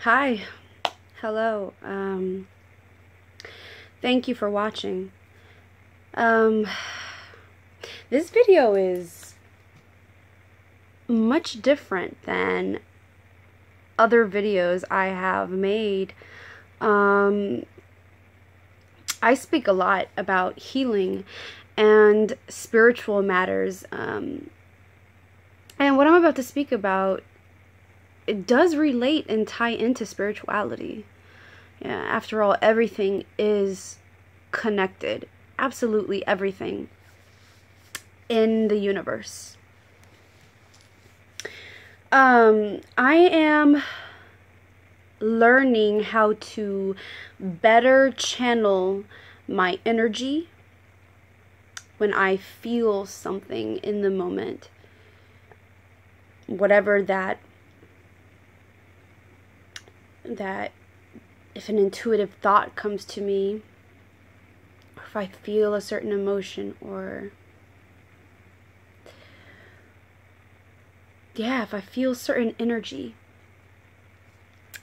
Hi, hello, thank you for watching. This video is much different than other videos I have made. I speak a lot about healing and spiritual matters, and what I'm about to speak about, it does relate and tie into spirituality. Yeah, after all, everything is connected. Absolutely everything in the universe. I am learning how to better channel my energy when I feel something in the moment. Whatever that if an intuitive thought comes to me, or if I feel a certain emotion, or if I feel certain energy.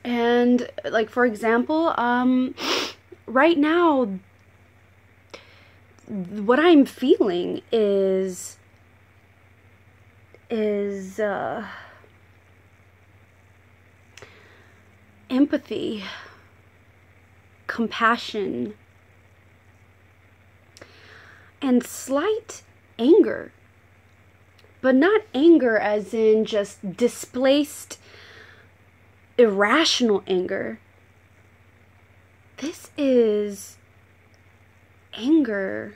And like, for example, right now what I'm feeling is empathy, compassion, and slight anger. But not anger as in just displaced, irrational anger. This is anger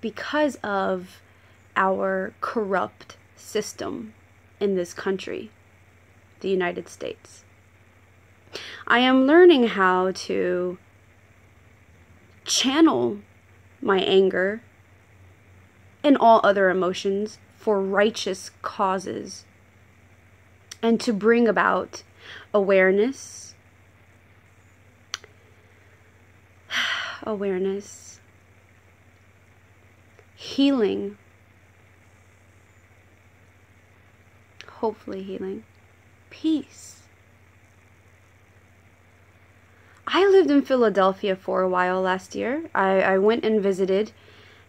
because of our corrupt system in this country, the United States. I am learning how to channel my anger and all other emotions for righteous causes, and to bring about awareness, healing, hopefully healing, peace. I lived in Philadelphia for a while last year. I went and visited,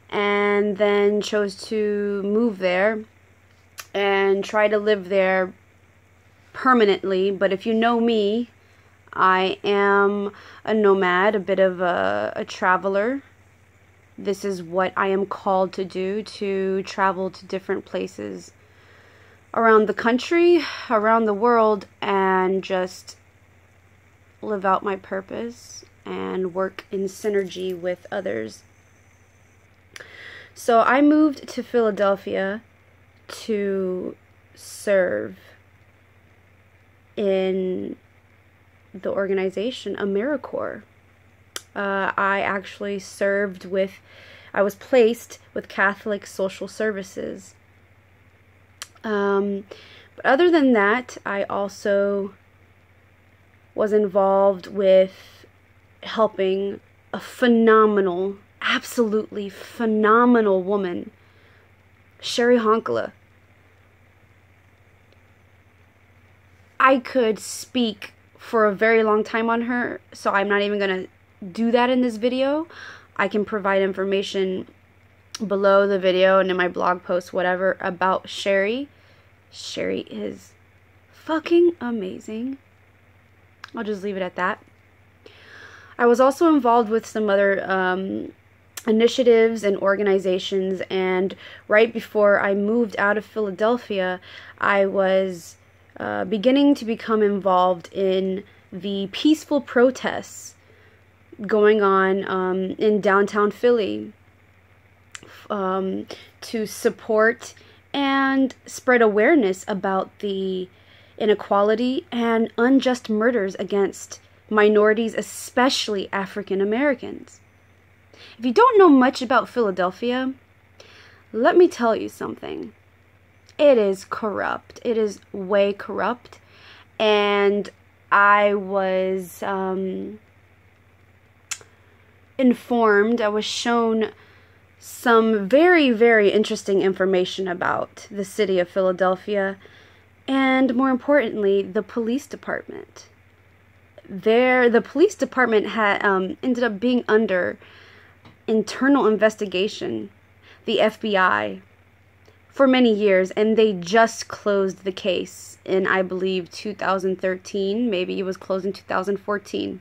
and then chose to move there and try to live there permanently. But if you know me, I am a nomad, a bit of a traveler. This is what I am called to do, to travel to different places around the country, around the world, and just live out my purpose and work in synergy with others. So I moved to Philadelphia to serve in the organization AmeriCorps. I actually I was placed with Catholic Social Services. But other than that, I also was involved with helping a phenomenal, absolutely phenomenal woman, Sherry Honkala. I could speak for a very long time on her, so I'm not even going to do that in this video. I can provide information below the video and in my blog post, whatever, about Sherry. Sherry is fucking amazing. I'll just leave it at that. I was also involved with some other initiatives and organizations, and right before I moved out of Philadelphia, I was beginning to become involved in the peaceful protests going on in downtown Philly, to support and spread awareness about the inequality and unjust murders against minorities, especially African Americans. If you don't know much about Philadelphia, let me tell you something. It is corrupt. It is way corrupt. And I was informed, I was shown some very, very interesting information about the city of Philadelphia And more importantly, the police department. The police department had ended up being under internal investigation, the FBI, for many years, and they just closed the case in, I believe, 2013. Maybe it was closed in 2014.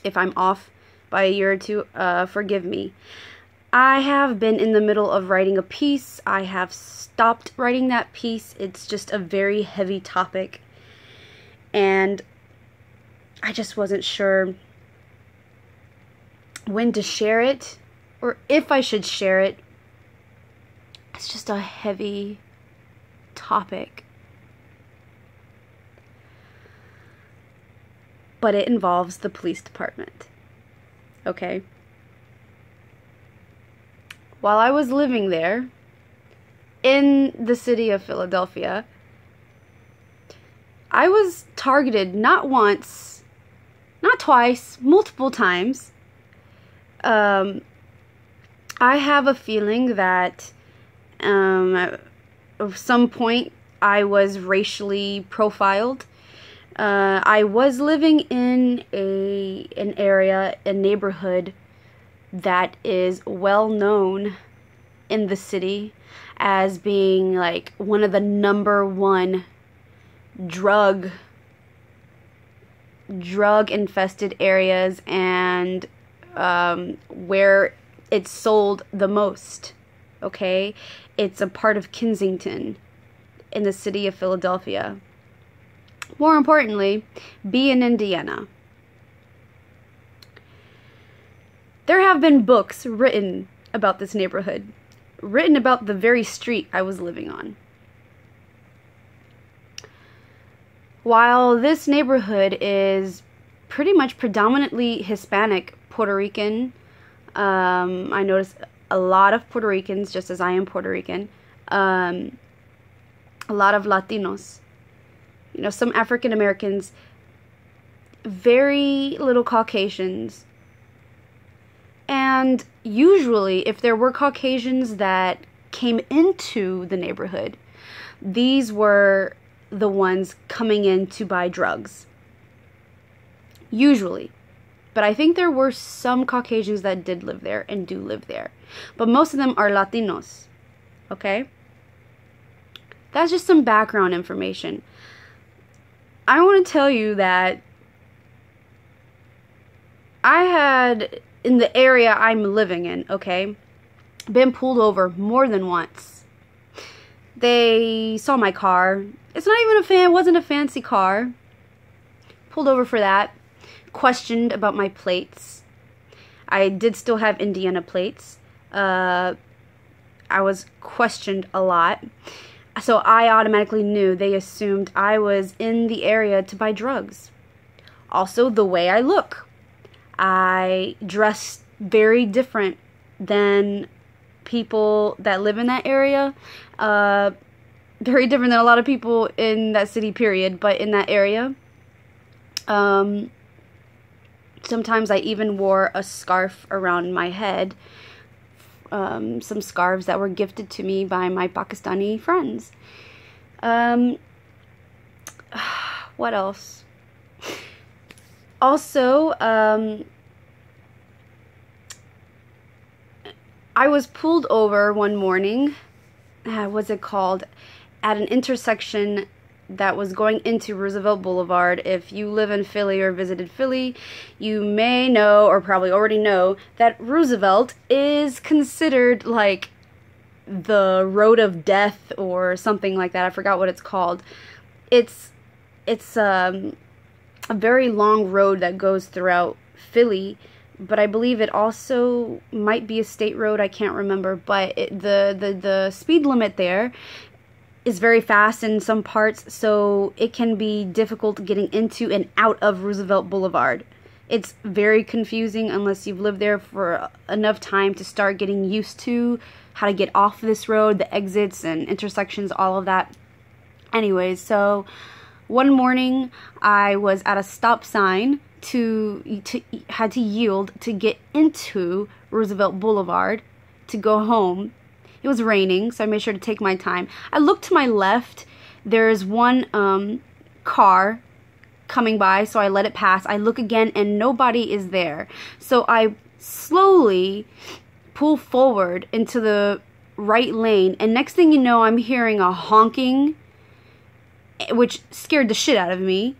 If I'm off by a year or two, forgive me. I have been in the middle of writing a piece. I have stopped writing that piece. It's just a very heavy topic, and I just wasn't sure when to share it, or if I should share it. It's just a heavy topic. But it involves the police department. Okay? While I was living there, in the city of Philadelphia, I was targeted not once, not twice, multiple times. I have a feeling that at some point I was racially profiled. I was living in an area, a neighborhood that is well known in the city as being like one of the #1 drug infested areas, and where it's sold the most. Okay, it's a part of Kensington in the city of Philadelphia. More importantly, be in Indiana. There have been books written about this neighborhood, written about the very street I was living on. While this neighborhood is pretty much predominantly Hispanic, Puerto Rican, I noticed a lot of Puerto Ricans, just as I am Puerto Rican, a lot of Latinos, you know, some African Americans, very little Caucasians. And usually, if there were Caucasians that came into the neighborhood, these were the ones coming in to buy drugs. Usually. But I think there were some Caucasians that did live there and do live there. But most of them are Latinos. Okay? That's just some background information. I want to tell you that I had, in the area I'm living in, okay, been pulled over more than once. They saw my car. It's not even it wasn't a fancy car. Pulled over for that. Questioned about my plates. I did still have Indiana plates. I was questioned a lot. So I automatically knew, they assumed I was in the area to buy drugs. Also, the way I look. I dress very different than people that live in that area. Very different than a lot of people in that city, period. But in that area, sometimes I even wore a scarf around my head. Some scarves that were gifted to me by my Pakistani friends. What else? Also, I was pulled over one morning, what's it called, at an intersection that was going into Roosevelt Boulevard. If you live in Philly or visited Philly, you may know, or probably already know, that Roosevelt is considered like the road of death or something like that. I forgot what it's called. It's a very long road that goes throughout Philly, but I believe it also might be a state road. I can't remember, but the speed limit there is very fast in some parts, so it can be difficult getting into and out of Roosevelt Boulevard. It's very confusing unless you've lived there for enough time to start getting used to how to get off this road, the exits and intersections, all of that. Anyways, so one morning I was at a stop sign had to yield to get into Roosevelt Boulevard to go home. It was raining, so I made sure to take my time. I looked to my left. There's one car coming by, so I let it pass. I look again and nobody is there. So I slowly pull forward into the right lane, and next thing you know, I'm hearing a honking, which scared the shit out of me.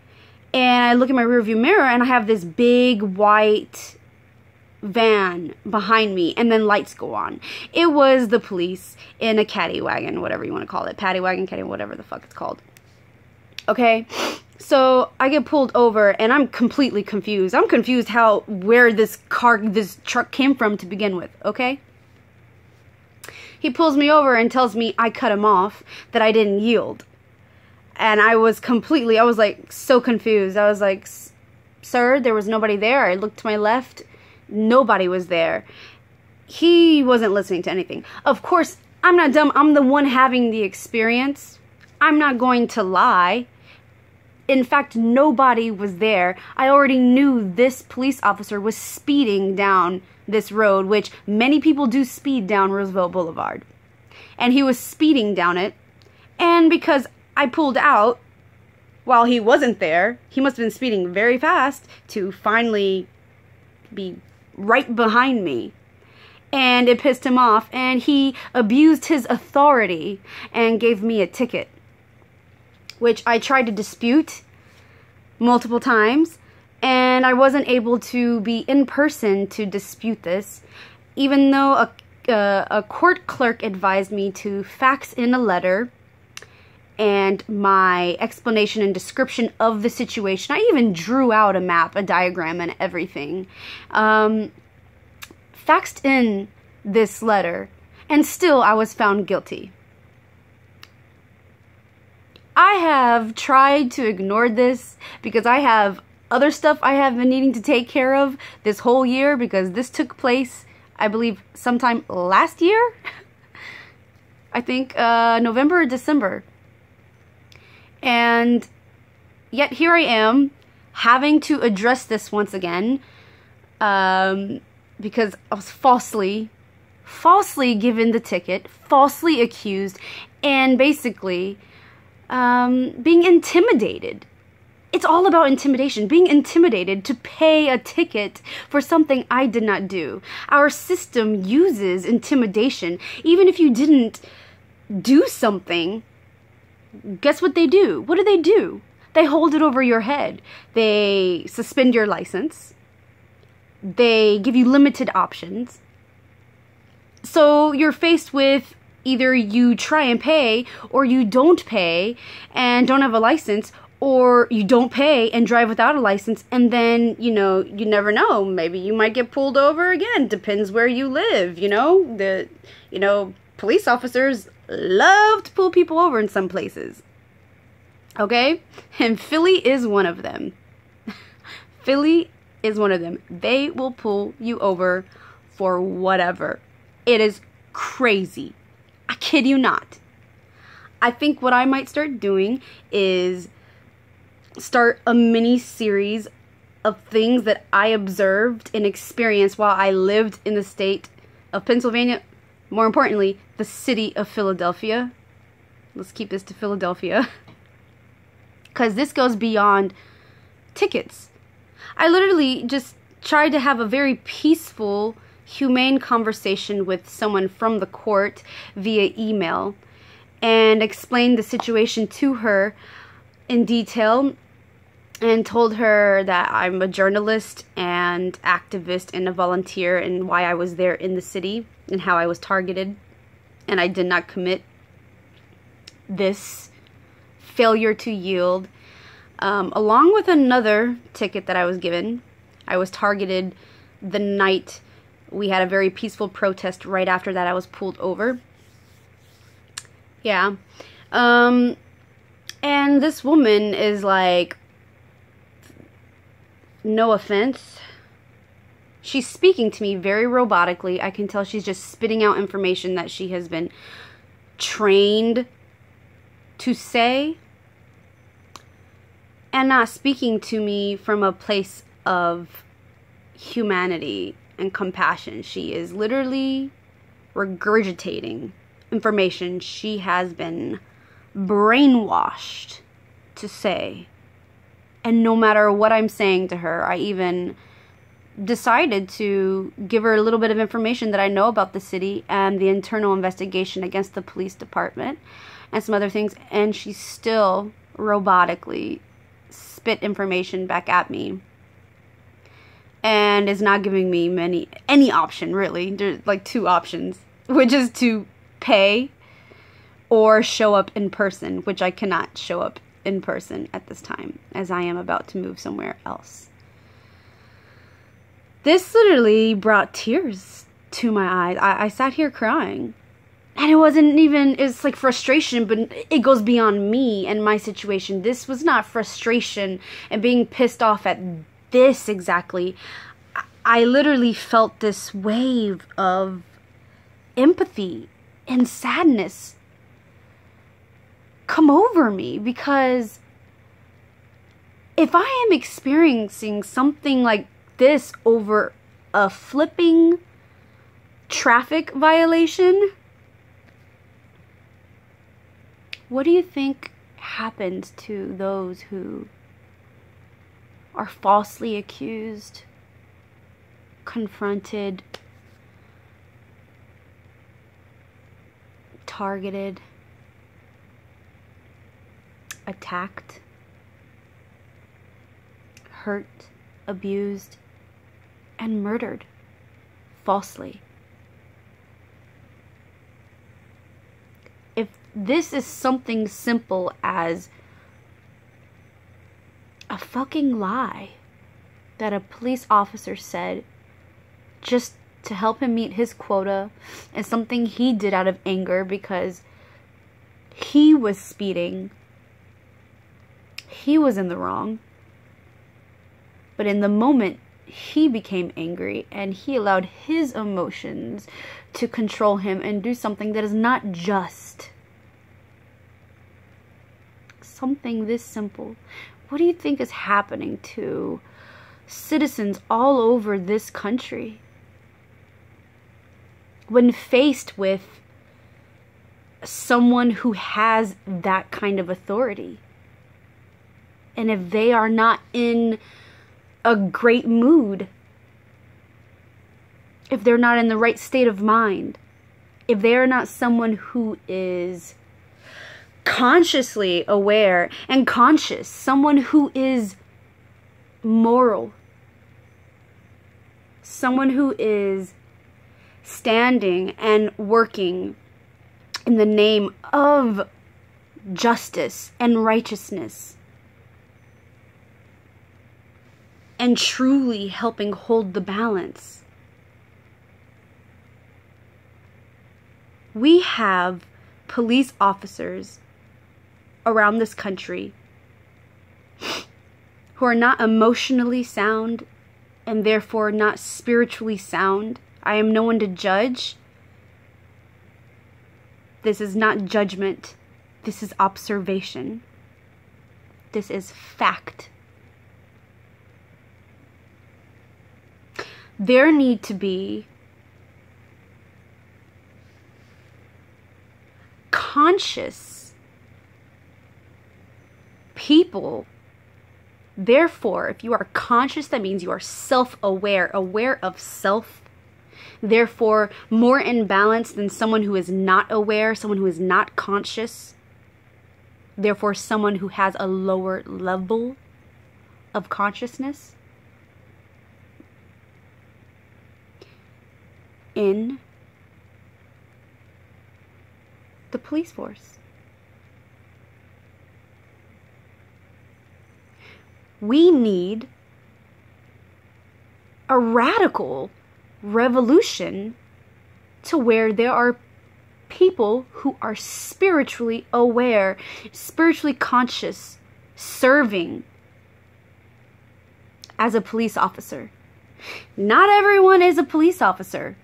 And I look in my rearview mirror and I have this big white van behind me, and then lights go on. It was the police in a caddy wagon, whatever you want to call it. Paddy wagon, caddy, whatever the fuck it's called. Okay, so I get pulled over and I'm completely confused. I'm confused where this truck came from to begin with, okay? He pulls me over and tells me I cut him off, that I didn't yield. And I was like so confused. I was like, sir, there was nobody there. I looked to my left, nobody was there. He wasn't listening to anything. Of course, I'm not dumb. I'm the one having the experience. I'm not going to lie. In fact, nobody was there. I already knew this police officer was speeding down this road, which many people do speed down Roosevelt Boulevard. And he was speeding down it. And because I pulled out while he wasn't there, he must have been speeding very fast to finally be right behind me. And it pissed him off, and he abused his authority and gave me a ticket, which I tried to dispute multiple times, and I wasn't able to be in person to dispute this, even though a court clerk advised me to fax in a letter and my explanation and description of the situation. I even drew out a map, a diagram, and everything. Faxed in this letter, and still I was found guilty. I have tried to ignore this because I have other stuff I have been needing to take care of this whole year, because this took place, I believe, sometime last year. I think November or December. And yet here I am having to address this once again, because I was falsely given the ticket, falsely accused, and basically being intimidated. It's all about intimidation. Being intimidated to pay a ticket for something I did not do. Our system uses intimidation. Even if you didn't do something, guess what they do? What do? They hold it over your head. They suspend your license. They give you limited options. So you're faced with either you try and pay, or you don't pay and don't have a license, or you don't pay and drive without a license, and then, you know, you never know. Maybe you might get pulled over again. Depends where you live, you know. Police officers love to pull people over in some places. Okay? And Philly is one of them. Philly is one of them. They will pull you over for whatever. It is crazy. I kid you not. I think what I might start doing is start a mini series of things that I observed and experienced while I lived in the state of Pennsylvania. More importantly, the city of Philadelphia. Let's keep this to Philadelphia. Because this goes beyond tickets. I literally just tried to have a very peaceful, humane conversation with someone from the court via email and explained the situation to her in detail, and told her that I'm a journalist and activist and a volunteer, and why I was there in the city and how I was targeted, and I did not commit this failure to yield. Along with another ticket that I was given. I was targeted the night we had a very peaceful protest. Right after that, I was pulled over. Yeah. And this woman is like, no offense, she's speaking to me very robotically. I can tell she's just spitting out information that she has been trained to say, and not speaking to me from a place of humanity and compassion. She is literally regurgitating information she has been brainwashed to say. And no matter what I'm saying to her, I even decided to give her a little bit of information that I know about the city and the internal investigation against the police department and some other things, and she still robotically spit information back at me and is not giving me any option, really. There's like 2 options, which is to pay or show up in person, which I cannot show up in person at this time, as I am about to move somewhere else. This literally brought tears to my eyes. I sat here crying. And it wasn't even, it's like frustration, but it goes beyond me and my situation. This was not frustration and being pissed off at this exactly. I literally felt this wave of empathy and sadness come over me, because if I am experiencing something like this over a flipping traffic violation, what do you think happens to those who are falsely accused, confronted, targeted, attacked, hurt, abused, and murdered falsely? If this is something simple as a fucking lie that a police officer said just to help him meet his quota, and something he did out of anger because he was speeding, he was in the wrong, but in the moment he became angry and he allowed his emotions to control him and do something that is not just. Something this simple. What do you think is happening to citizens all over this country when faced with someone who has that kind of authority? And if they are not in a great mood, if they're not in the right state of mind, if they are not someone who is consciously aware and conscious, someone who is moral, someone who is standing and working in the name of justice and righteousness, and truly helping hold the balance. We have police officers around this country who are not emotionally sound and therefore not spiritually sound. I am no one to judge. This is not judgment. This is observation. This is fact. There need to be conscious people. Therefore, if you are conscious, that means you are self-aware, aware of self. Therefore, more in balance than someone who is not aware, someone who is not conscious. Therefore, someone who has a lower level of consciousness. In the police force. We need a radical revolution to where there are people who are spiritually aware, spiritually conscious, serving as a police officer. Not everyone is a police officer.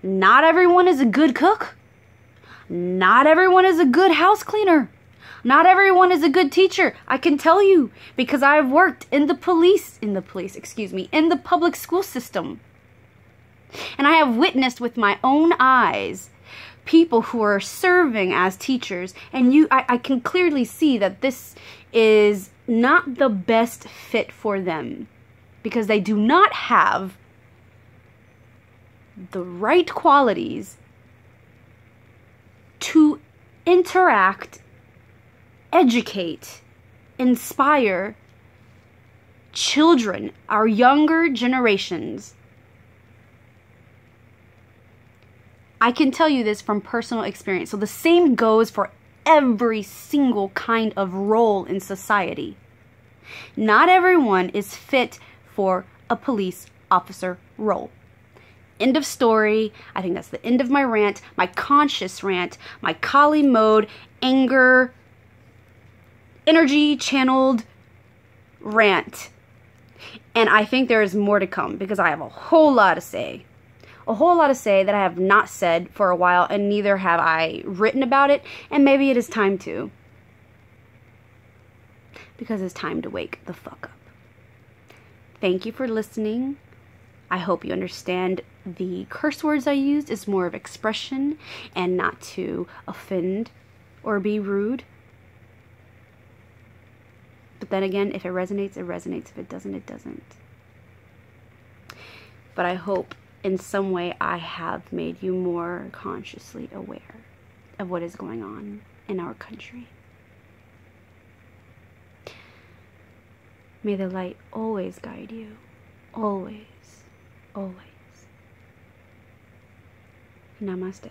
Not everyone is a good cook. Not everyone is a good house cleaner. Not everyone is a good teacher. I can tell you because I've worked in the public school system. And I have witnessed with my own eyes people who are serving as teachers, and I can clearly see that this is not the best fit for them because they do not have the right qualities to interact, educate, inspire children, our younger generations. I can tell you this from personal experience. So the same goes for every single kind of role in society. Not everyone is fit for a police officer role. End of story. I think that's the end of my rant, my conscious rant, my Kali mode, anger, energy channeled rant. And I think there is more to come because I have a whole lot to say. A whole lot to say that I have not said for a while, and neither have I written about it, and maybe it is time to. Because it's time to wake the fuck up. Thank you for listening. I hope you understand the curse words I used is more of expression and not to offend or be rude. But then again, if it resonates, it resonates. If it doesn't, it doesn't. But I hope in some way I have made you more consciously aware of what is going on in our country. May the light always guide you. Always. Always. Namaste.